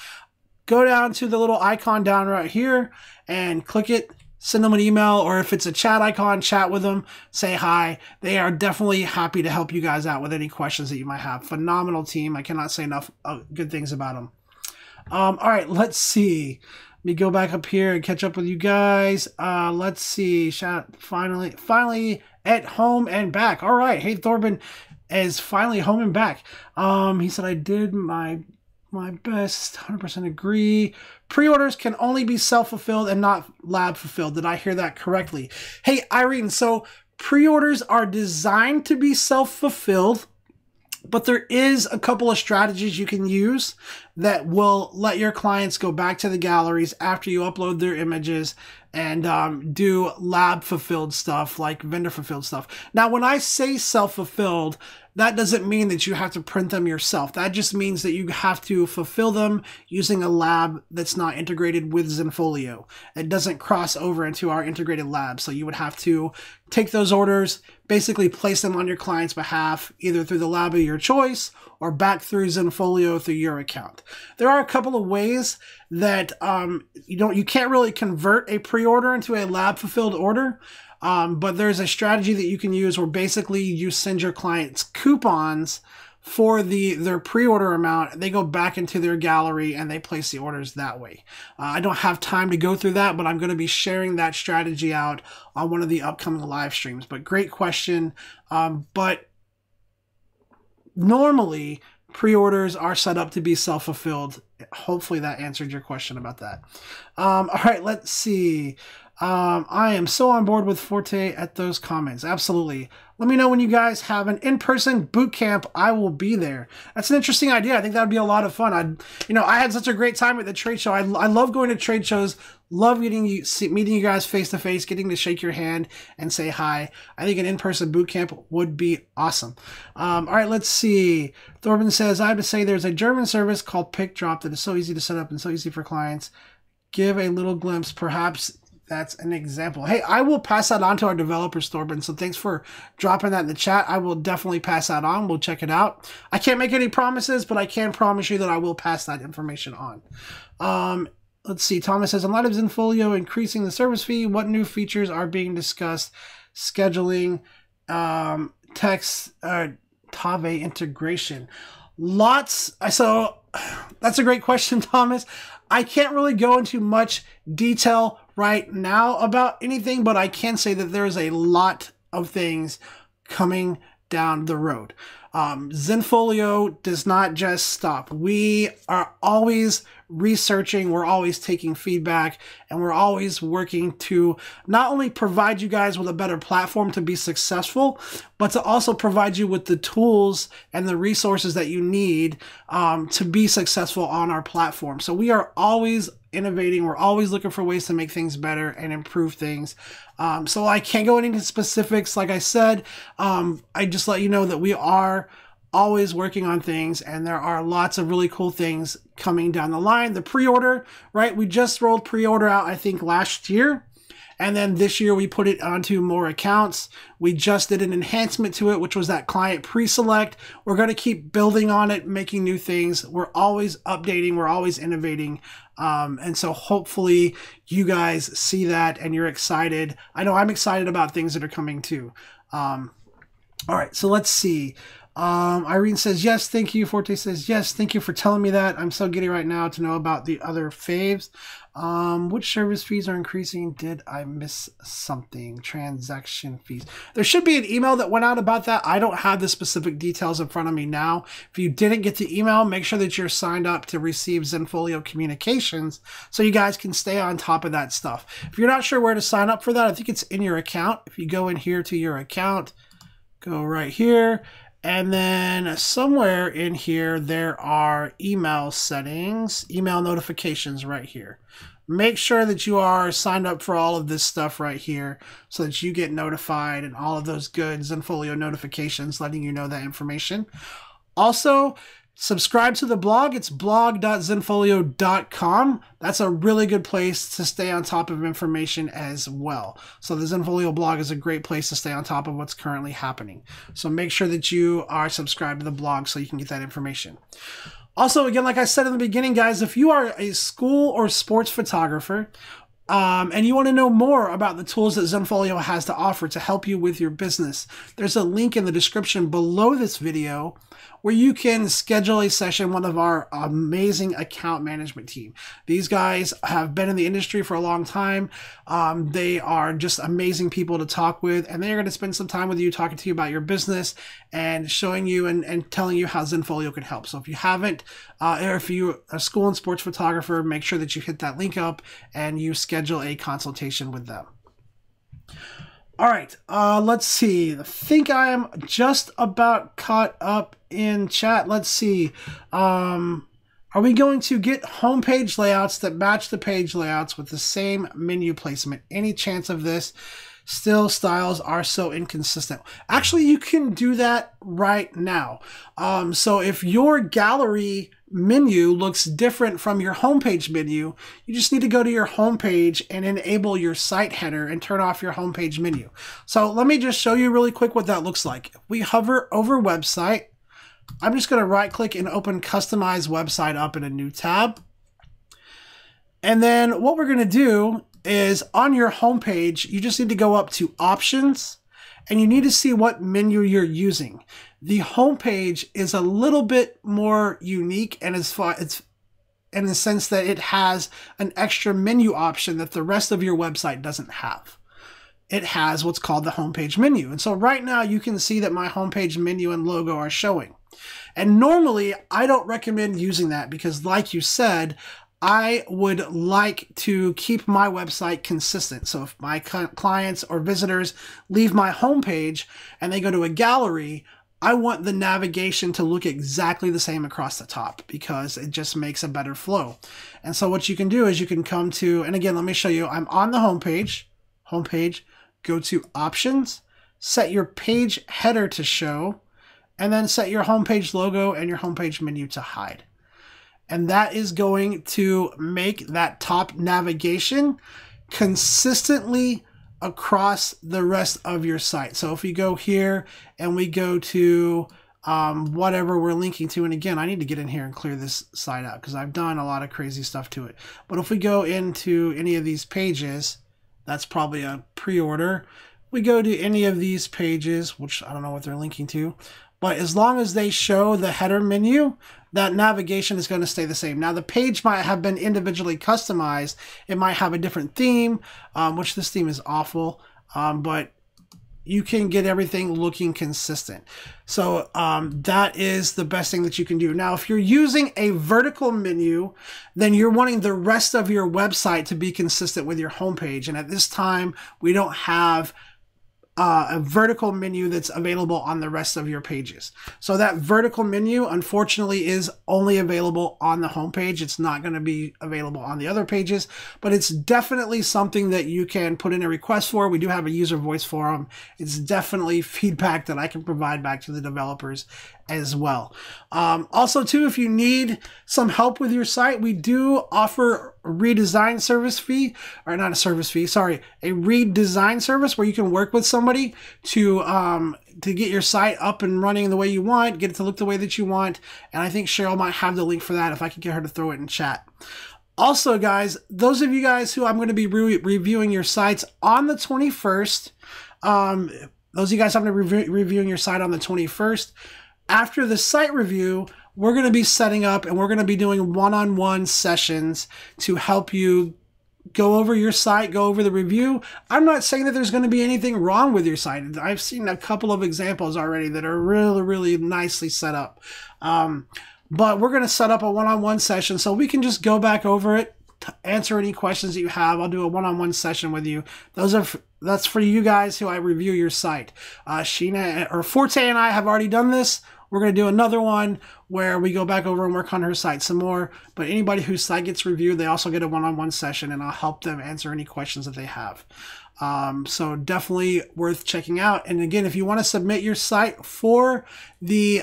go down to the little icon down right here and click it. Send them an email, or if it's a chat icon, chat with them, say hi. They are definitely happy to help you guys out with any questions that you might have. Phenomenal team. I cannot say enough good things about them. All right, let's see. Let me go back up here and catch up with you guys. Let's see. Finally at home and back. All right. Hey, Thorben is finally home and back. He said, I did my best. 100% agree. Pre-orders can only be self-fulfilled and not lab fulfilled. Did I hear that correctly? Hey, Irene, so pre-orders are designed to be self-fulfilled, but there is a couple of strategies you can use that will let your clients go back to the galleries after you upload their images and do lab fulfilled stuff, like vendor fulfilled stuff. Now, when I say self-fulfilled, that doesn't mean that you have to print them yourself. That just means that you have to fulfill them using a lab that's not integrated with Zenfolio. It doesn't cross over into our integrated lab. So you would have to take those orders, basically place them on your client's behalf, either through the lab of your choice or back through Zenfolio through your account. There are a couple of ways that you can't really convert a pre-order into a lab fulfilled order. But there's a strategy that you can use where basically you send your clients coupons for their pre-order amount. They go back into their gallery and they place the orders that way. I don't have time to go through that, but I'm going to be sharing that strategy out on one of the upcoming live streams. But great question. But normally pre-orders are set up to be self-fulfilled. Hopefully that answered your question about that. All right, let's see. I am so on board with Forte at those comments. Absolutely. Let me know when you guys have an in-person boot camp. I will be there. That's an interesting idea. I think that would be a lot of fun. I had such a great time at the trade show. I love going to trade shows. Love meeting you guys face to face, getting to shake your hand and say hi. I think an in-person boot camp would be awesome. All right, let's see. Thorben says, I have to say there's a German service called PickDrop that is so easy to set up and so easy for clients. Give a little glimpse, perhaps. That's an example. Hey, I will pass that on to our developers, Thorben. So thanks for dropping that in the chat. I will definitely pass that on. We'll check it out. I can't make any promises, but I can promise you that I will pass that information on. Let's see. Thomas says, in light of Zenfolio increasing the service fee, what new features are being discussed? Scheduling, text, Tave integration. Lots. So that's a great question, Thomas. I can't really go into much detail right now about anything, but I can say that there's a lot of things coming down the road. Zenfolio does not just stop. We are always researching, we're always taking feedback, and we're always working to not only provide you guys with a better platform to be successful, but to also provide you with the tools and the resources that you need to be successful on our platform. So we are always innovating. We're always looking for ways to make things better and improve things. So I can't go into specifics. Like I said, I just let you know that we are always working on things, and there are lots of really cool things coming down the line. The pre-order, right? We just rolled pre-order out, I think, last year. And then this year we put it onto more accounts. We just did an enhancement to it, which was that client pre-select. We're going to keep building on it, making new things. We're always updating. We're always innovating. And so hopefully you guys see that and you're excited. I know I'm excited about things that are coming too. All right, so let's see. Irene says, yes, thank you. Forte says, yes, thank you for telling me that. I'm so giddy right now to know about the other faves. Which service fees are increasing? Did I miss something? Transaction fees. There should be an email that went out about that. I don't have the specific details in front of me now. If you didn't get the email, make sure that you're signed up to receive Zenfolio communications so you guys can stay on top of that stuff. If you're not sure where to sign up for that, I think it's in your account. If you go in here to your account, go right here. And then somewhere in here, there are email settings, email notifications right here. Make sure that you are signed up for all of this stuff right here so that you get notified and all of those good Zenfolio notifications letting you know that information. Also, subscribe to the blog. It's blog.zenfolio.com. That's a really good place to stay on top of information as well. So the Zenfolio blog is a great place to stay on top of what's currently happening. So make sure that you are subscribed to the blog so you can get that information. Also, again, like I said in the beginning, guys, if you are a school or sports photographer, and you want to know more about the tools that Zenfolio has to offer to help you with your business, there's a link in the description below this video where you can schedule a session with one of our amazing account management team. These guys have been in the industry for a long time. They are just amazing people to talk with, and they're going to spend some time with you talking to you about your business and showing you and telling you how Zenfolio can help. So if you haven't, or if you're a school and sports photographer, make sure that you hit that link up and you schedule a consultation with them. All right, let's see. I think I am just about caught up in chat. Let's see. Are we going to get homepage layouts that match the page layouts with the same menu placement? Any chance of this? Still, styles are so inconsistent. Actually, you can do that right now. So if your gallery menu looks different from your homepage menu, you just need to go to your homepage and enable your site header and turn off your homepage menu. So let me just show you really quick what that looks like. If we hover over website, I'm just going to right click and open Customize Website up in a new tab. And then what we're going to do is on your homepage, you just need to go up to Options, and you need to see what menu you're using. The homepage is a little bit more unique, and it's in the sense that it has an extra menu option that the rest of your website doesn't have. It has what's called the homepage menu. And so right now you can see that my homepage menu and logo are showing. And normally I don't recommend using that because, like you said, I would like to keep my website consistent. So if my clients or visitors leave my homepage and they go to a gallery, I want the navigation to look exactly the same across the top because it just makes a better flow. And so what you can do is you can come to, and again, let me show you, I'm on the homepage, go to Options, set your page header to show, and then set your homepage logo and your homepage menu to hide. And that is going to make that top navigation consistently across the rest of your site. So if we go here and we go to whatever we're linking to, and again, I need to get in here and clear this site out because I've done a lot of crazy stuff to it. But if we go into any of these pages, that's probably a pre-order. We go to any of these pages, which I don't know what they're linking to, but as long as they show the header menu, that navigation is going to stay the same. Now, the page might have been individually customized. It might have a different theme, which this theme is awful, but you can get everything looking consistent. So that is the best thing that you can do. Now, if you're using a vertical menu, then you're wanting the rest of your website to be consistent with your homepage. And at this time, we don't have a vertical menu that's available on the rest of your pages. So that vertical menu, unfortunately, is only available on the homepage. It's not going to be available on the other pages, but it's definitely something that you can put in a request for. We do have a user voice forum. It's definitely feedback that I can provide back to the developers as well. Also, too, if you need some help with your site, we do offer a redesign service fee, or not a service fee, sorry, a redesign service where you can work with somebody to get your site up and running the way you want, get it to look the way that you want. And I think Cheryl might have the link for that if I could get her to throw it in chat. Also, guys, those of you guys who I'm going to be reviewing your sites on the 21st, those of you guys I'm going to be reviewing your site on the 21st, after the site review, we're going to be setting up and we're going to be doing one-on-one sessions to help you go over your site, go over the review. I'm not saying that there's going to be anything wrong with your site. I've seen a couple of examples already that are really, really nicely set up. But we're going to set up a one-on-one session so we can just go back over it, answer any questions that you have. I'll do a one-on-one session with you. That's for you guys who I review your site. Sheena or Forte and I have already done this. We're going to do another one where we go back over and work on her site some more. But anybody whose site gets reviewed, they also get a one-on-one session, and I'll help them answer any questions that they have. So definitely worth checking out. And again, if you want to submit your site for the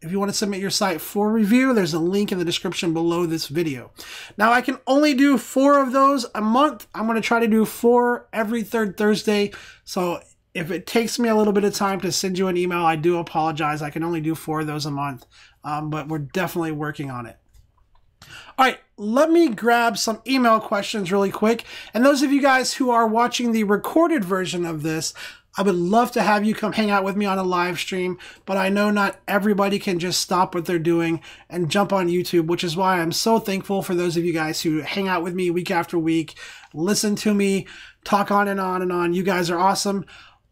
if you want to submit your site for review, there's a link in the description below this video. Now, I can only do 4 of those a month. I'm going to try to do 4 every 3rd Thursday. So if it takes me a little bit of time to send you an email, I do apologize. I can only do 4 of those a month, but we're definitely working on it. All right, let me grab some email questions really quick. And those of you guys who are watching the recorded version of this, I would love to have you come hang out with me on a live stream, but I know not everybody can just stop what they're doing and jump on YouTube, which is why I'm so thankful for those of you guys who hang out with me week after week, listen to me, talk on and on and on. You guys are awesome.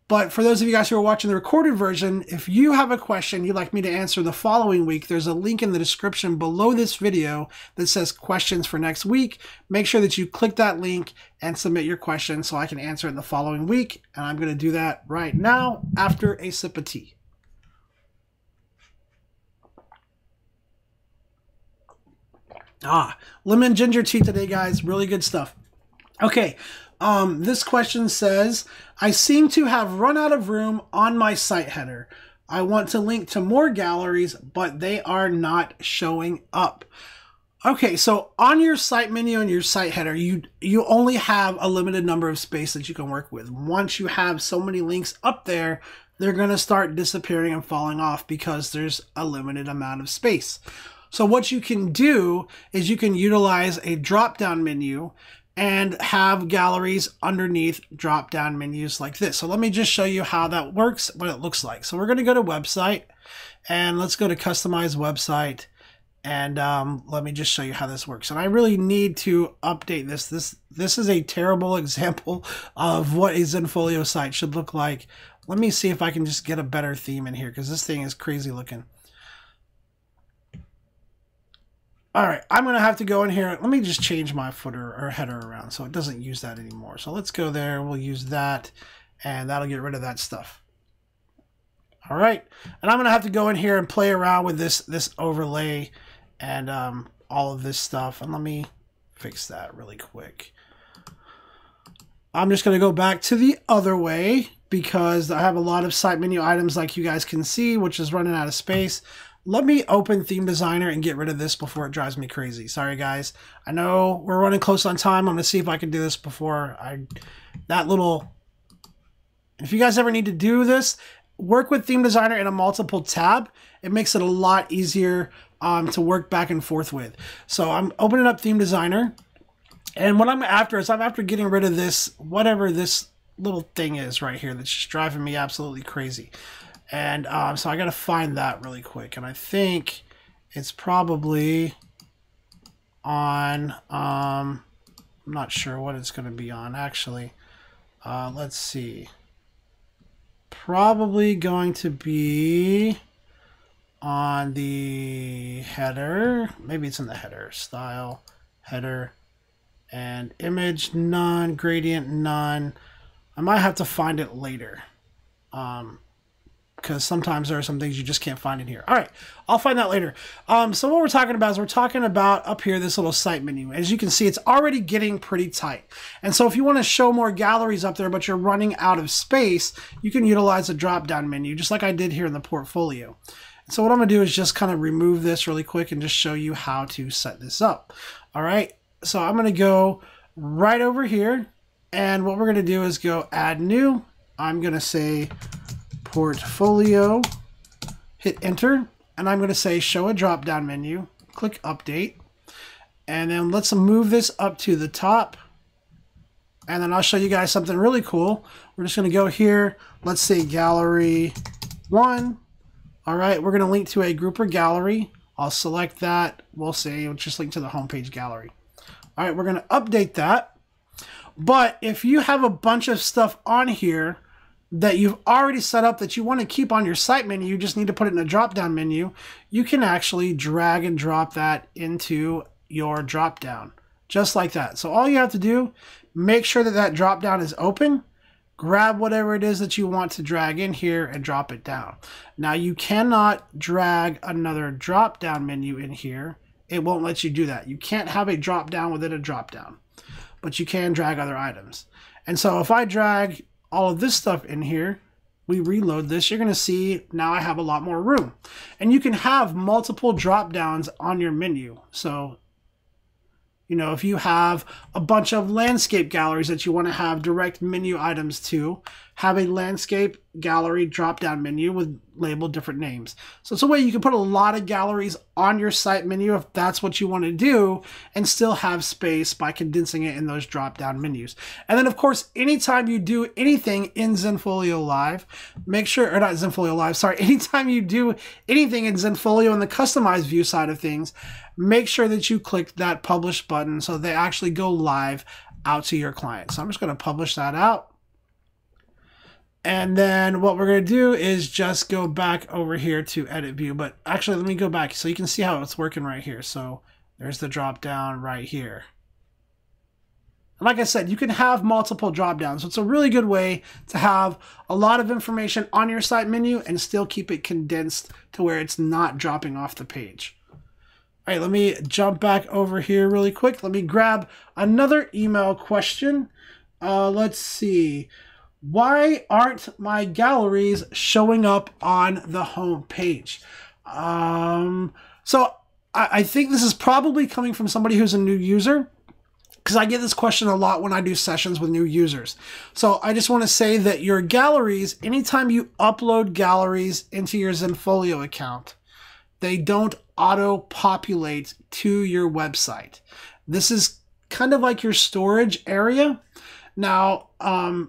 But for those of you guys who are watching the recorded version, if you have a question you'd like me to answer the following week, there's a link in the description below this video that says questions for next week. Make sure that you click that link and submit your question so I can answer it the following week. And I'm going to do that right now after a sip of tea. Lemon ginger tea today, guys. Really good stuff. Okay. This question says, I seem to have run out of room on my site header. I want to link to more galleries, but they are not showing up. Okay, so on your site menu and your site header, you only have a limited number of space that you can work with. Once you have so many links up there, they're going to start disappearing and falling off because there's a limited amount of space. So what you can do is you can utilize a drop-down menu and have galleries underneath drop-down menus like this. So let me just show you how that works, what it looks like. So we're going to go to website, and let's go to customize website, and let me just show you how this works. And I really need to update this. This is a terrible example of what a Zenfolio site should look like. Let me see if I can just get a better theme in here, because this thing is crazy looking. All right, I'm going to have to go in here. Let me just change my footer or header around so it doesn't use that anymore. So let's go there. We'll use that, and that'll get rid of that stuff. All right, and I'm going to have to go in here and play around with this overlay and all of this stuff. And let me fix that really quick. I'm just going to go back to the other way because I have a lot of site menu items like you guys can see, which is running out of space. Let me open Theme Designer and get rid of this before it drives me crazy. Sorry, guys. I know we're running close on time. I'm going to see if I can do this before if you guys ever need to do this, work with Theme Designer in a multiple tab. It makes it a lot easier to work back and forth with. So I'm opening up Theme Designer. And what I'm after is I'm after getting rid of this, whatever this little thing is right here that's just driving me absolutely crazy. And so I got to find that really quick. And I think it's probably on, I'm not sure what it's going to be on actually. Let's see. Probably going to be on the header. Maybe it's in the header. Style, header, and image, none. Gradient, none. I might have to find it later. Because sometimes there are some things you just can't find in here. All right, I'll find that later. So what we're talking about is we're talking about up here, this little site menu. As you can see, it's already getting pretty tight. And so if you want to show more galleries up there, but you're running out of space, you can utilize a drop-down menu, just like I did here in the portfolio. So what I'm going to do is just kind of remove this really quick and just show you how to set this up. All right, so I'm going to go right over here. And what we're going to do is go add new. I'm going to say portfolio, hit enter, and I'm going to say show a drop down menu, click update, and then let's move this up to the top, and then I'll show you guys something really cool. We're just going to go here, let's say gallery 1. All right, we're going to link to a group or gallery. I'll select that. We'll say we'll just link to the homepage gallery. All right, we're going to update that. But if you have a bunch of stuff on here that you've already set up that you want to keep on your site menu, you just need to put it in a drop-down menu, you can actually drag and drop that into your drop-down, just like that. So all you have to do, make sure that that drop-down is open, grab whatever it is that you want to drag in here and drop it down. Now you cannot drag another drop-down menu in here. It won't let you do that. You can't have a drop-down within a drop-down, but you can drag other items. And so if I drag all of this stuff in here, we reload this, you're going to see now I have a lot more room. And you can have multiple drop downs on your menu. So, you know, if you have a bunch of landscape galleries that you want to have direct menu items to, have a landscape gallery drop down menu with labeled different names. So it's a way you can put a lot of galleries on your site menu if that's what you want to do, and still have space by condensing it in those drop down menus. And then of course, anytime you do anything in Zenfolio Live, make sure, or not Zenfolio Live, sorry, anytime you do anything in Zenfolio in the customized view side of things, make sure that you click that publish button so they actually go live out to your client. So I'm just going to publish that out. And then what we're going to do is just go back over here to edit view. But actually, let me go back so you can see how it's working right here. So there's the drop down right here. And like I said, you can have multiple drop downs. So it's a really good way to have a lot of information on your site menu and still keep it condensed to where it's not dropping off the page. All right, let me jump back over here really quick. Let me grab another email question. Let's see. Why aren't my galleries showing up on the home page? So I think this is probably coming from somebody who's a new user, because I get this question a lot when I do sessions with new users. So I just want to say that your galleries, anytime you upload galleries into your Zenfolio account, they don't auto-populate to your website. This is kind of like your storage area. Now,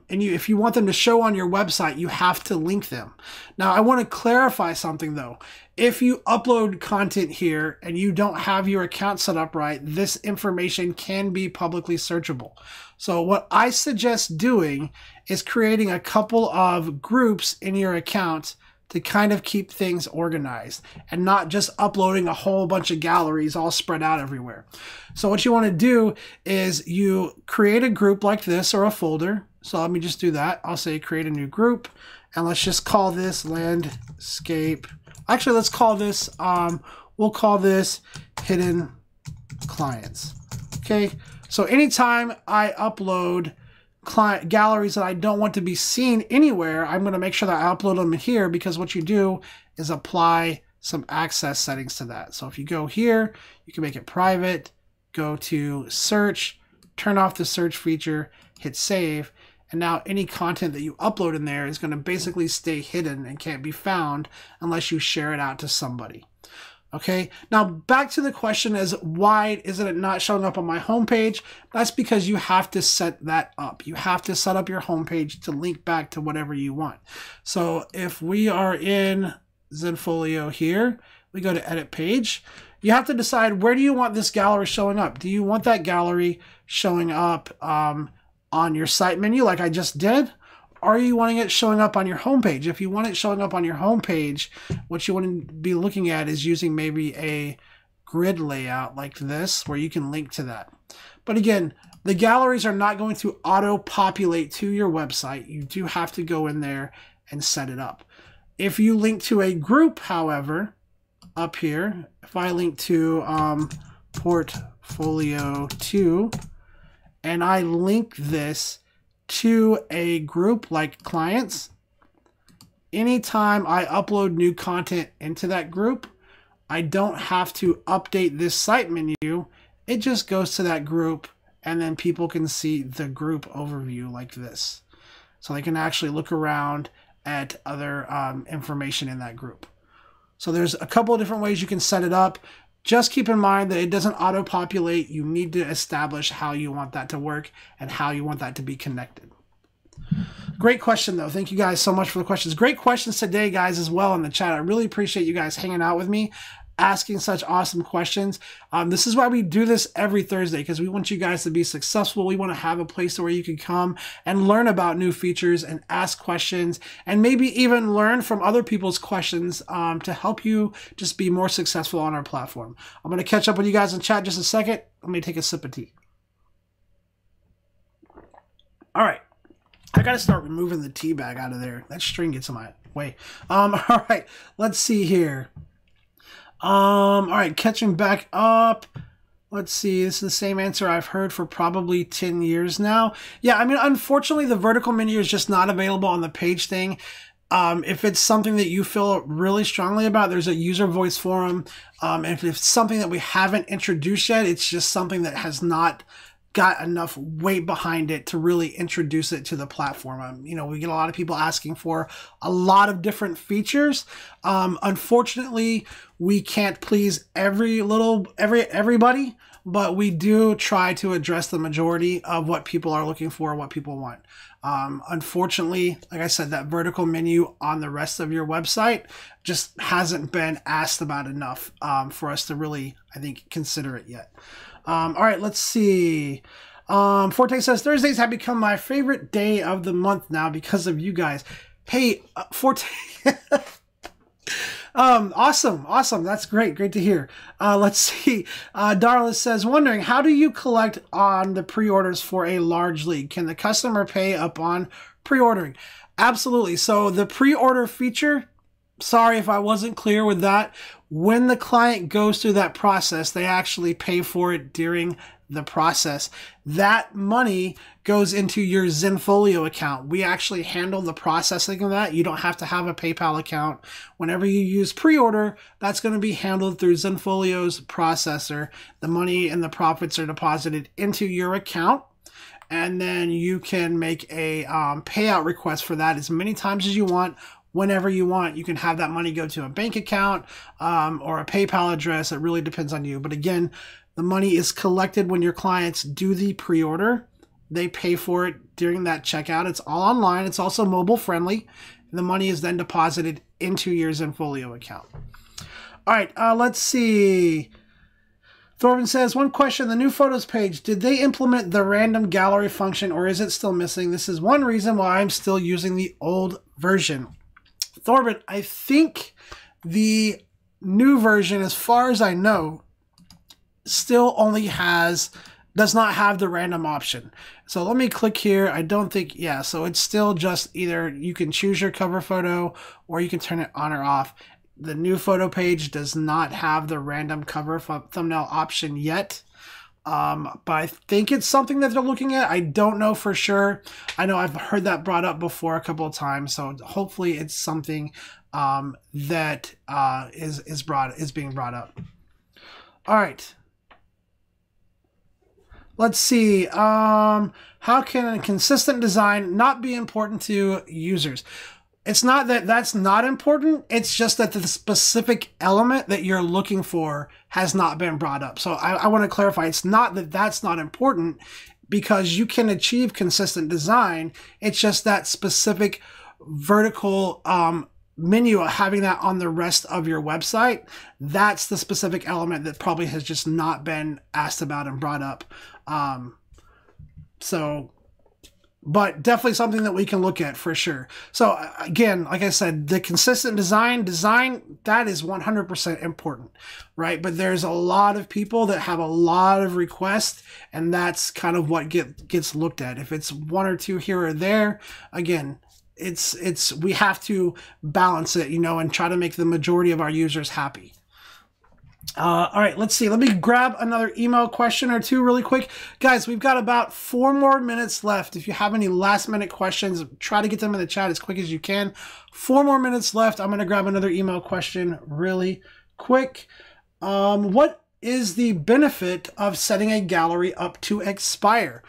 if you want them to show on your website, you have to link them. Now, I want to clarify something though. If you upload content here and you don't have your account set up right, this information can be publicly searchable. So what I suggest doing is creating a couple of groups in your account to kind of keep things organized and not just uploading a whole bunch of galleries all spread out everywhere. So what you want to do is you create a group like this or a folder. So let me just do that. I'll say create a new group, and let's just call this landscape. Actually, let's call this, we'll call this hidden clients. Okay, so anytime I upload client galleries that I don't want to be seen anywhere, I'm going to make sure that I upload them here, because what you do is apply some access settings to that. So if you go here, you can make it private, go to search, turn off the search feature, hit save, and now any content that you upload in there is going to basically stay hidden and can't be found unless you share it out to somebody. Okay, now back to the question is, why isn't it not showing up on my homepage? That's because you have to set that up. You have to set up your homepage to link back to whatever you want. So if we are in Zenfolio here, we go to edit page. You have to decide, where do you want this gallery showing up? Do you want that gallery showing up on your site menu like I just did? Or are you wanting it showing up on your homepage? If you want it showing up on your homepage, what you want to be looking at is using maybe a grid layout like this, where you can link to that. But again, the galleries are not going to auto-populate to your website. You do have to go in there and set it up. If you link to a group, however, up here, if I link to Portfolio 2, and I link this to a group like clients, anytime I upload new content into that group, I don't have to update this site menu. It just goes to that group, and then people can see the group overview like this. So they can actually look around at other information in that group. So there's a couple of different ways you can set it up. Just keep in mind that it doesn't auto-populate. You need to establish how you want that to work and how you want that to be connected. Great question, though. Thank you guys so much for the questions. Great questions today, guys, as well in the chat. I really appreciate you guys hanging out with me, asking such awesome questions. This is why we do this every Thursday, because we want you guys to be successful. We want to have a place where you can come and learn about new features and ask questions, and maybe even learn from other people's questions to help you just be more successful on our platform. I'm going to catch up with you guys in chat in just a second. Let me take a sip of tea. All right. I got to start removing the tea bag out of there. That string gets in my way. All right. Let's see here. All right, catching back up. Let's see, this is the same answer I've heard for probably 10 years now. Yeah, I mean, unfortunately, the vertical menu is just not available on the page thing. If it's something that you feel really strongly about, there's a user voice forum. If it's something that we haven't introduced yet, it's just something that has not got enough weight behind it to really introduce it to the platform. You know, we get a lot of people asking for a lot of different features. Unfortunately, we can't please everybody, but we do try to address the majority of what people are looking for, what people want. Unfortunately, like I said, that vertical menu on the rest of your website just hasn't been asked about enough for us to really, I think, consider it yet. All right, let's see. Forte says, Thursdays have become my favorite day of the month now because of you guys. Hey, Forte. Awesome. That's great. Great to hear. Let's see. Darla says, wondering, how do you collect on the pre-orders for a large league? Can the customer pay upon pre-ordering? Absolutely. So the pre-order feature, sorry if I wasn't clear with that. When the client goes through that process, they actually pay for it during the process. That money goes into your Zenfolio account. We actually handle the processing of that. You don't have to have a PayPal account. Whenever you use pre-order, that's going to be handled through Zenfolio's processor. The money and the profits are deposited into your account, and then you can make a payout request for that as many times as you want. Whenever you want, you can have that money go to a bank account or a PayPal address. It really depends on you. But again, the money is collected when your clients do the pre-order. They pay for it during that checkout. It's all online. It's also mobile friendly. And the money is then deposited into your Zenfolio account. All right, let's see. Thorvin says, one question, the new photos page, did they implement the random gallery function or is it still missing? This is one reason why I'm still using the old version. Thorben, I think the new version, as far as I know, still only does not have the random option. So let me click here. I don't think, yeah, so it's still just either you can choose your cover photo or you can turn it on or off. The new photo page does not have the random cover thumbnail option yet. But I think it's something that they're looking at. I don't know for sure. I know I've heard that brought up before a couple of times, so hopefully it's something that is being brought up. All right. Let's see. How can a consistent design not be important to users? It's not that that's not important. It's just that the specific element that you're looking for has not been brought up. So I want to clarify. It's not that that's not important, because you can achieve consistent design. It's just that specific vertical menu, having that on the rest of your website. That's the specific element that probably has just not been asked about and brought up. But definitely something that we can look at for sure. So again, like I said, the consistent design, that is 100% important, right? But there's a lot of people that have a lot of requests, and that's kind of what gets looked at. If it's one or two here or there, again, we have to balance it, and try to make the majority of our users happy. All right, let's see. Let me grab another email question or two really quick. Guys, we've got about 4 more minutes left. If you have any last minute questions, try to get them in the chat as quick as you can. 4 more minutes left. I'm going to grab another email question really quick. What is the benefit of setting a gallery up to expire?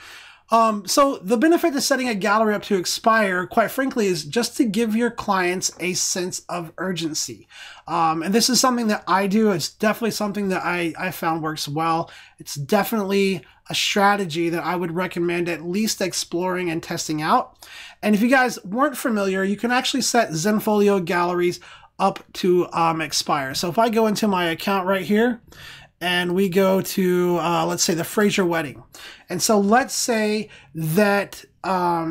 So the benefit to setting a gallery up to expire, quite frankly, is just to give your clients a sense of urgency. And this is something that I do. It's definitely something that I found works well. It's definitely a strategy that I would recommend at least exploring and testing out. And if you guys weren't familiar, you can actually set Zenfolio galleries up to expire. So if I go into my account right here, and we go to, let's say, the Fraser wedding. And so let's say that I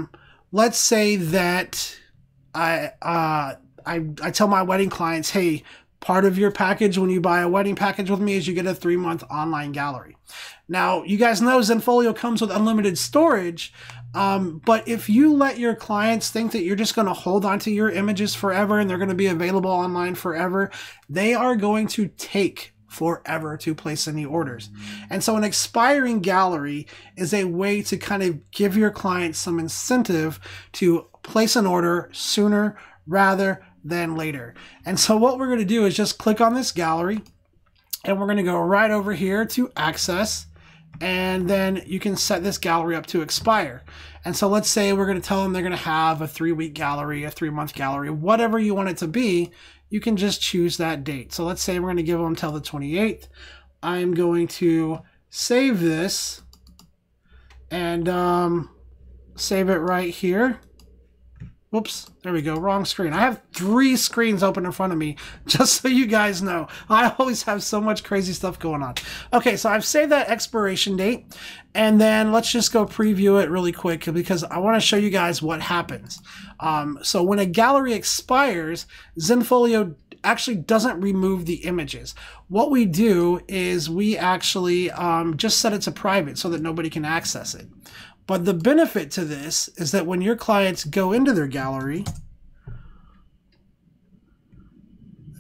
tell my wedding clients, hey, part of your package when you buy a wedding package with me is you get a 3-month online gallery. Now, you guys know Zenfolio comes with unlimited storage, but if you let your clients think that you're just going to hold onto your images forever and they're going to be available online forever, they are going to take forever to place any orders. And so an expiring gallery is a way to kind of give your clients some incentive to place an order sooner rather than later. And so what we're going to do is just click on this gallery, and we're going to go right over here to access, and then you can set this gallery up to expire. And so let's say we're going to tell them they're going to have a 3-week gallery, a 3-month gallery, whatever you want it to be. You can just choose that date. So let's say we're going to give them until the 28th. I'm going to save this and save it right here. Whoops, there we go, wrong screen. I have 3 screens open in front of me, just so you guys know. I always have so much crazy stuff going on. Okay, so I've saved that expiration date, and then let's just go preview it really quick because I want to show you guys what happens. So when a gallery expires, Zenfolio actually doesn't remove the images. What we do is we actually just set it to private so that nobody can access it. But the benefit to this is that when your clients go into their gallery,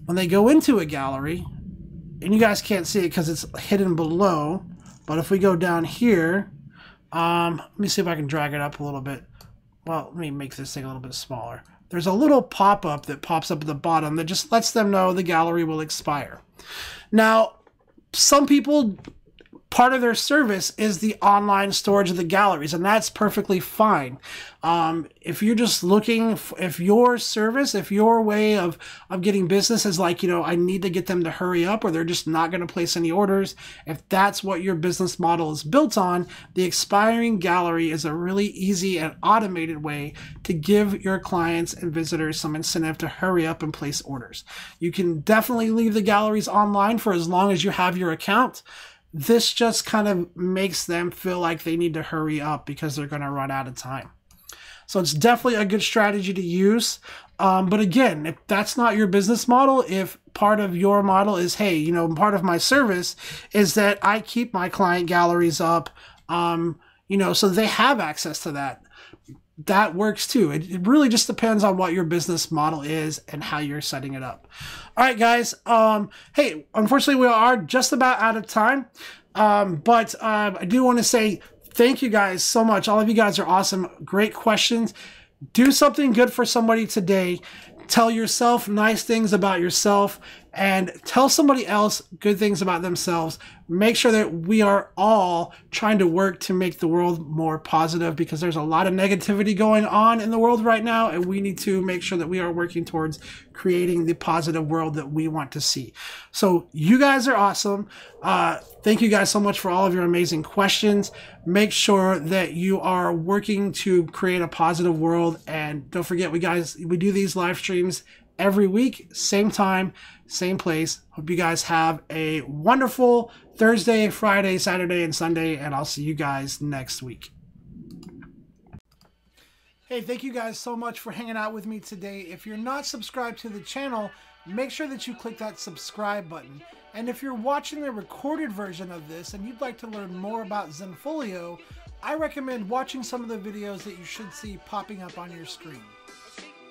when they go into a gallery, and you guys can't see it because it's hidden below, but if we go down here, let me see if I can drag it up a little bit. Well, let me make this thing a little bit smaller. There's a little pop-up that pops up at the bottom that just lets them know the gallery will expire. Now, some people, part of their service is the online storage of the galleries, and that's perfectly fine. If you're just looking, if your service, if your way of getting business is like, I need to get them to hurry up or they're just not going to place any orders, if that's what your business model is built on, the expiring gallery is a really easy and automated way to give your clients and visitors some incentive to hurry up and place orders. You can definitely leave the galleries online for as long as you have your account. This just kind of makes them feel like they need to hurry up because they're going to run out of time. So it's definitely a good strategy to use. But again, if that's not your business model, if part of your model is, hey, you know, part of my service is that I keep my client galleries up, you know, so they have access to that. That works too. It really just depends on what your business model is and how you're setting it up. All right, guys. Hey, unfortunately, we are just about out of time. But I do want to say thank you guys so much. All of you guys are awesome. Great questions. Do something good for somebody today. Tell yourself nice things about yourself and tell somebody else good things about themselves. Make sure that we are all trying to work to make the world more positive, because there's a lot of negativity going on in the world right now, and we need to make sure that we are working towards creating the positive world that we want to see. So you guys are awesome. Thank you guys so much for all of your amazing questions. Make sure that you are working to create a positive world, and don't forget, we do these live streams every week, same time, same place. Hope you guys have a wonderful Thursday, Friday, Saturday, and Sunday, and I'll see you guys next week. Hey, thank you guys so much for hanging out with me today. If you're not subscribed to the channel, make sure that you click that subscribe button. And if you're watching the recorded version of this and you'd like to learn more about Zenfolio, I recommend watching some of the videos that you should see popping up on your screen.